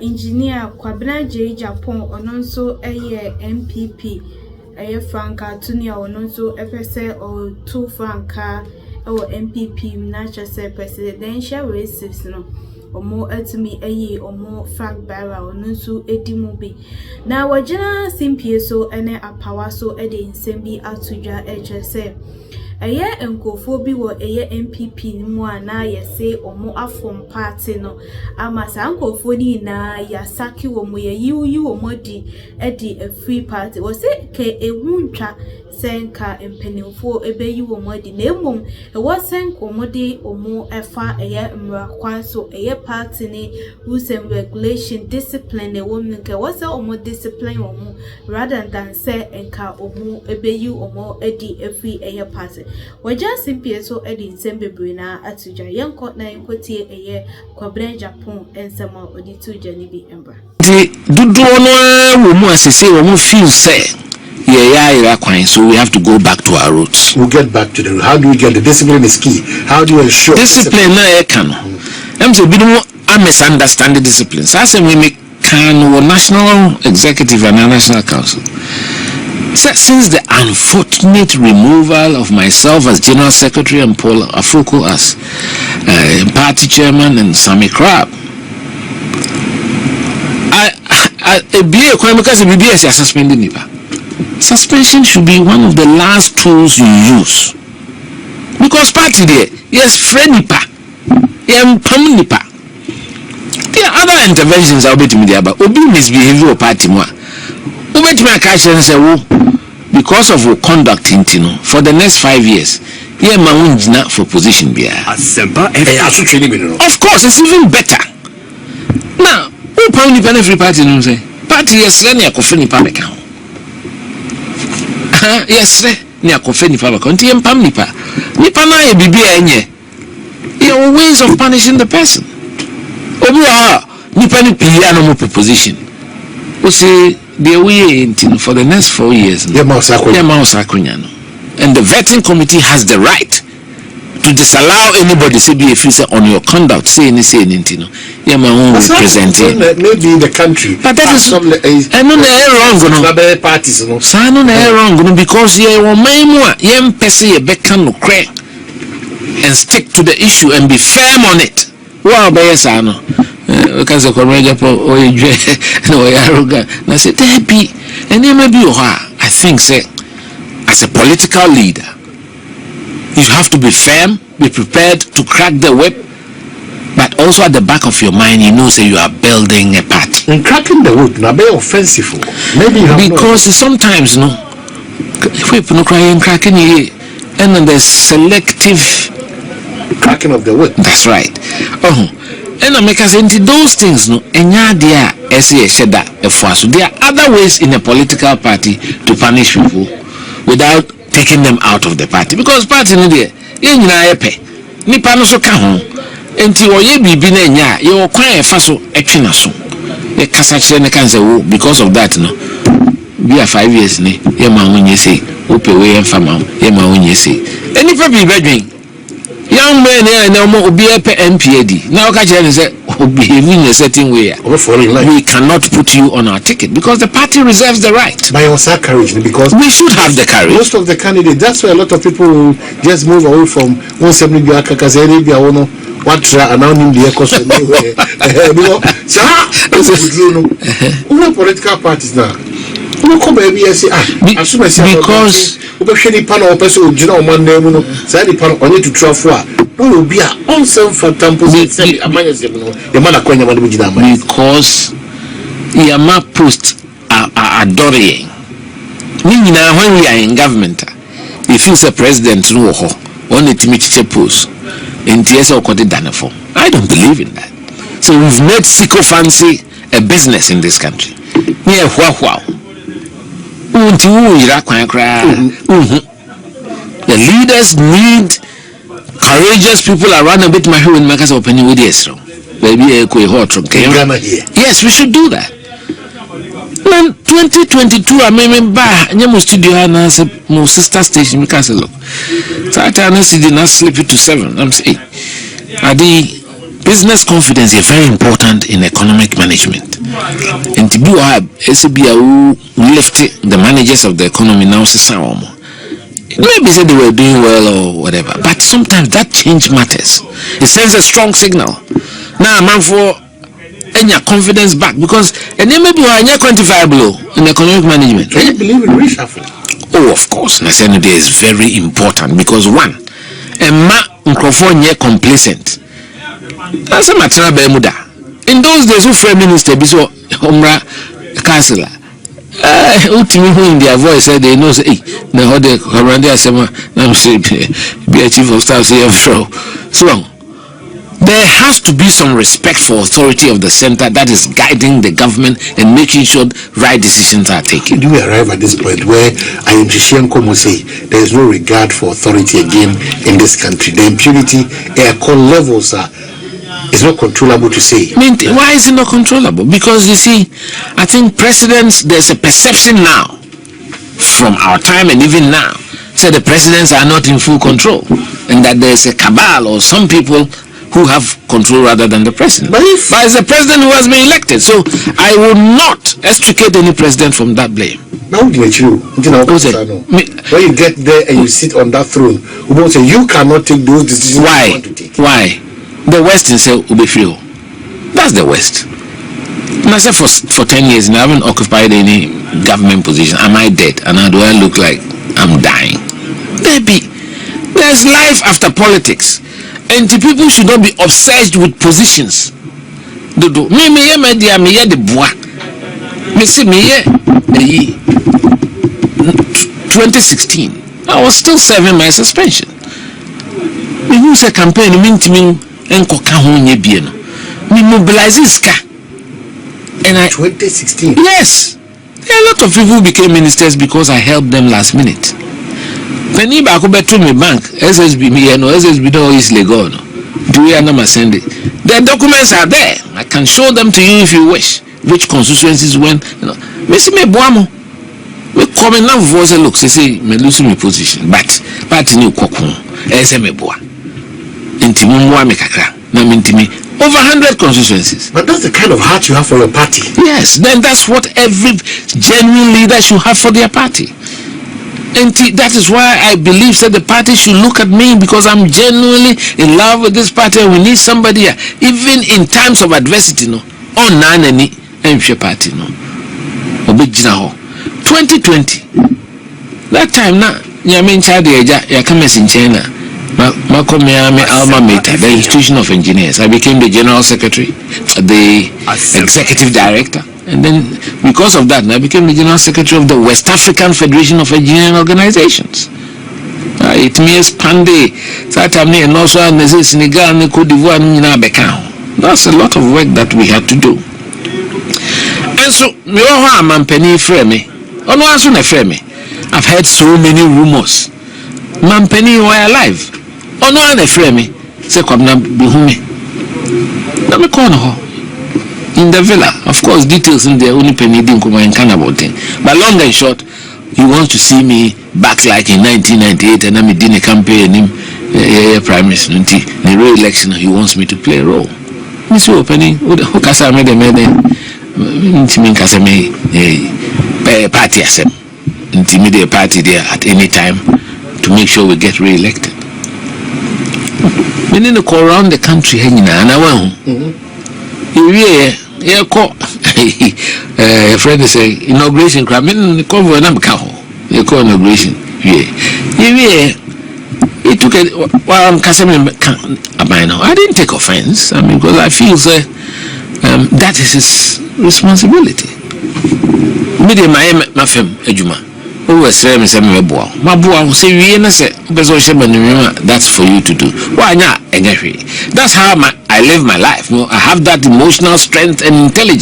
engineer Kwabena Agyapong ononso NPP franka tunia ononso efese o 2 franka NPP na chese presidential races no omo atumi omo frank bara ononso edimu bi na wajina simpie so ene apawa so ede nsembi atudwa chese enkofo bi wo NPP mu ana yese omo afom party no ama sankofo ni na ya saki wo mo yi wo modi edi a free party wo se ke ehunwa senka empenifo ebeyi wo modi na emom wo senko modi omo efa mra kwan so party ni rules and regulation discipline wo nke wo se omo discipline omo rather than say enka omo ebeyi omo edi a free party waja simpie so edi nsembebre na atuja yenko na yenkotie Kwabena Agyapong ensema odi tuja ni bi embra di dudu no wo mu asese wo mu feel say so we have to go back to our roots. We'll get back to the how do we get the discipline is key. How do you ensure discipline na I'm say I misunderstand the discipline. So I say we make national executive and national council. So since the unfortunate removal of myself as general secretary and Paul Afoko as party chairman and Sammy Crab, I suspended me. Suspension should be one of the last tools you use. Because party there, yes, friend nipa, nipa. There are other interventions I'll be to me there, but obi misbehavior or party more. Obi to me catch and say, because of your conduct, for the next 5 years, here man not for position be. Of course, it's even better. Now, who pound nipa every party no say? Party yes, let me a nipa account. Yes, ni akofe nipa ba konti empam nipa na ye bibia enye your ways of punishing the person obi nipa ni pia no mo proposition o say the way for the next 4 years no no and the vetting committee has the right to disallow anybody say be a say on your conduct say no presenting maybe the country but that is wrong no parties no so wrong no because and stick to the issue and be firm on it wow because the Agyapong or no arrogant na say there be and maybe I think say as a political leader you have to be firm, be prepared to crack the whip, but also at the back of your mind, you know, say you are building a party. And cracking the whip, not be offensive. Maybe because sometimes, whip no crying cracking and then there's selective cracking of the whip. That's right. And I make us into those things, and there are other ways in a political party to punish people without taking them out of the party because party no there nyina yepe nipa no so ka ho enti wo ye bibi na nya ye wo kwan efa so etwe na so e kasa kire ne kan say wo because of that no be a 5 years ni ye ma wonye say wo pe we en fama ye ma wonye say enipa bi badwen young man na mo obi epe MPAD na wo ka kire ne say behave in a certain way we cannot put you on our ticket because the party reserves the right. By our courage, because we should have the courage. Most of the candidates, that's why a lot of people just move away from 170 what and now in the economy political parties now. Because Yama post are adoring. When we are in government, if you say president no on the Timichiche post in TSA or I don't believe in that. So we've made sycophancy a business in this country. The leaders need courageous people around a bit my who and make us open with this. Maybe a hot from yes, we should do that. Then 2022, I remember Nyamu studio and my sister station. We can't look. So I did not sleep it to 7. I'm saying, business confidence is very important in economic management. And to be who lift the managers of the economy now, maybe say they were doing well or whatever, but sometimes that change matters. It sends a strong signal. Now, man, for any confidence back, because and then maybe we are quantifiable in economic management. Do you believe in reshuffle? Oh, of course. Nasenode is very important because one, a microphone complacent. That's a matter of Bermuda. In those days, who prime minister be so Omra Kansela. Ultimately, in their voice, they know say, now the around there, I'm saying, be a chief of staff, say, so there has to be some respect for authority of the center that is guiding the government and making sure right decisions are taken. Do we arrive at this point where Agyapong will say there is no regard for authority again in this country? The impunity levels are it's not controllable to say. I mean, why is it not controllable? Because you see, I think presidents, there's a perception now from our time and even now, say the presidents are not in full control and that there's a cabal or some people who have control rather than the president. But it's the president who has been elected. So I will not extricate any president from that blame. Now, when you get there and you sit on that throne, you cannot take those decisions. Why? You want to take. Why? The West in say Ubefrio. That's the West. And I said for 10 years and I haven't occupied any government position. Am I dead? And how do I look like I'm dying? Maybe. There's life after politics. And the people should not be obsessed with positions. Me the bois. Me see 2016. I was still serving my suspension. Me who say campaign mean to me enko ka ho nye bie no. Me mobilize ska. And 2016. Yes. There are a lot of people who became ministers because I helped them last minute. Penny back to me bank, SSB me SSB no is legal. Do we not send it? The documents are there. I can show them to you if you wish. Which constituencies when me see me boamo. Me come now voice look say me lose my position. But party new kokon. Me boa. Inti mumwa me kakra. Na me over 100 constituencies. But that's the kind of heart you have for your party. Yes, then that's what every genuine leader should have for their party. And that is why I believe that the party should look at me because I'm genuinely in love with this party and we need somebody here. Even in times of adversity, no. On nanani and party, no. 2020. That time now, Yamin Chadi ya come in China. Alma Mater, the Institution of Engineers. I became the General Secretary, the Executive Director. And then, because of that, I became the General Secretary of the West African Federation of Engineering Organizations. It means Pande, Satamni, and also Senegal, and Cote d'Ivoire, and that's a lot of work that we had to do. And so, Mampeni Freme, I've heard so many rumors. Mampeni were alive. Freme, say Kwabena Buhume. Let me call her. In the villa, of course, details in there only penny didn't come and can about thing. But long and short, he wants to see me back like in 1998 and I'm in a campaign in Prime Minister in the re-election. He wants me to play a role. Mr. Opening, who casa made a party assem. Intimidate party there at any time to make sure we get re-elected. We need to go around the country hanging and I went. A friend say inauguration crowd. Me cover na meka ho. You call inauguration. It took a while. I didn't take offense. I mean, because I feel that is his responsibility. Me de my fam ejuma. Who was saying me say me boa. My boa say we na say bezo sheba ni that's for you to do. Why not? That's how I live my life. I have that emotional strength and intelligence.